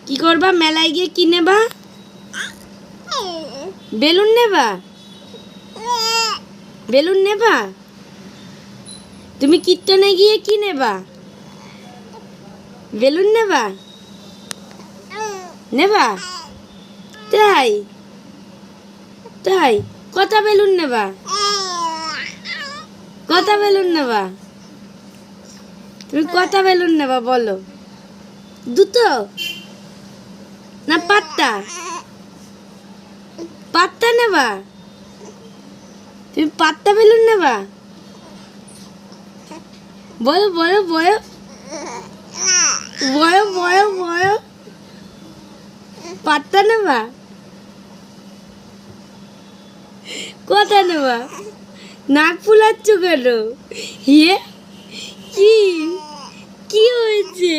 কি করবা মেলায় গিয়ে কি নেবা? বেলুন নেবা? বেলুন নেবা? তুমি কীর্তনে গিয়ে কি নেবা? বেলুন নেবা? নেবা? তাই তাই কত বেলুন নেবা? কত বেলুন নেবা? তুমি কত বেলুন নেবা বলো? দুটো না পাঁচটা? পাঁচটা নেবা? তুমি পাঁচটা বেলুন নেবা? বলো বলো বলো বলো বলো বলো পাঁচটা নেবা? কত নেবা? নাক ফুলাচ্ছ কেন? ইয়ে কি কি হয়েছে?